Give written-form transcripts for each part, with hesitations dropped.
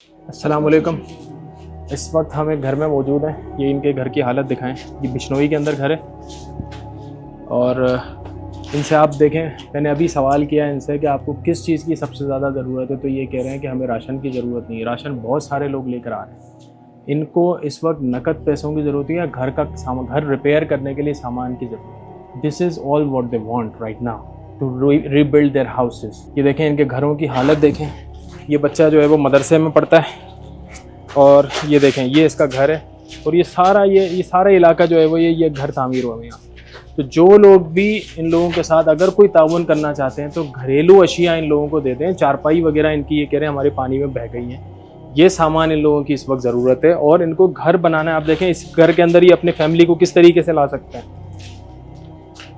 अस्सलाम वालेकुम। इस वक्त हम एक घर में मौजूद हैं। ये इनके घर की हालत दिखाएं। ये बिश्नोई के अंदर घर है और इनसे आप देखें, मैंने अभी सवाल किया इनसे कि आपको किस चीज़ की सबसे ज़्यादा ज़रूरत है, तो ये कह रहे हैं कि हमें राशन की ज़रूरत नहीं है। राशन बहुत सारे लोग लेकर आ रहे हैं। इनको इस वक्त नकद पैसों की ज़रूरत है या घर का सामान, घर रिपेयर करने के लिए सामान की ज़रूरत है। This is all what they want right now to rebuild their houses. ये देखें, इनके घरों की हालत देखें। ये बच्चा जो है वो मदरसे में पढ़ता है और ये देखें, ये इसका घर है और ये सारा इलाका जो है वो ये घर तामीर हुआ है यहाँ। तो जो लोग भी इन लोगों के साथ अगर कोई ताउन करना चाहते हैं तो घरेलू अशिया इन लोगों को देते हैं। चारपाई वगैरह इनकी ये कह रहे हैं हमारे पानी में बह गई हैं। ये सामान इन लोगों की इस वक्त ज़रूरत है और इनको घर बनाना है। आप देखें इस घर के अंदर ही अपने फैमिली को किस तरीके से ला सकते हैं।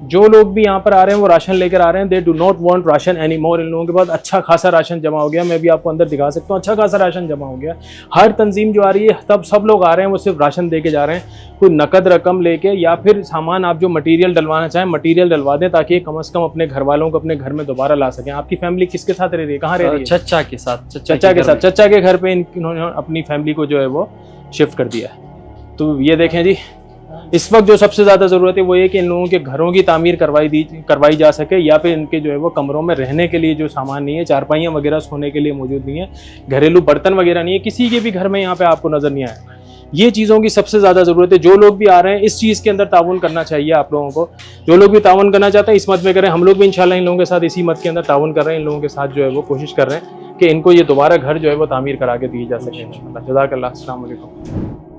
जो लोग भी यहाँ पर आ रहे हैं वो राशन लेकर आ रहे हैं। They do not want ration any more. इन लोगों के पास अच्छा खासा राशन जमा हो गया। मैं भी आपको अंदर दिखा सकता हूँ, अच्छा खासा राशन जमा हो गया। हर तंजीम जो आ रही है, तब सब लोग आ रहे हैं वो सिर्फ राशन दे के जा रहे हैं। कोई नकद रकम लेके या फिर सामान, आप जो मटीरियल डलवाना चाहें मटीरियल डलवा दें ताकि कम से कम अपने घर वालों को अपने घर में दोबारा ला सकें। आपकी फैमिली किसके साथ रह रही है, कहाँ रह रही है? चचा के साथ। चचा के घर पे इन्होंने अपनी फैमिली को जो है वो शिफ्ट कर दिया है। तो ये देखें जी, इस वक्त जो सबसे ज़्यादा ज़रूरत है वो ये कि इन लोगों के घरों की तामीर करवाई जा सके या फिर इनके जो है वो कमरों में रहने के लिए जो सामान नहीं है, चारपाइयाँ वगैरह सोने के लिए मौजूद नहीं है, घरेलू बर्तन वगैरह नहीं है, किसी के भी घर में यहाँ पे आपको नज़र नहीं आएगा। ये चीज़ों की सबसे ज़्यादा ज़रूरत है। जो लोग भी आ रहे हैं इस चीज़ के अंदर ताउन करना चाहिए आप लोगों को। जो लोग भी ताउन करना चाहते हैं इस मत में करें। हम लोग भी इंशाल्लाह इन लोगों के साथ इसी मत के अंदर ताउन कर रहे हैं। इन लोगों के साथ जो है वो कोशिश कर रहे हैं कि इनको ये दोबारा घर जो है वो तामीर करा के दी जा सके। जज़ाकल्लाह। अस्सलाम वालेकुम।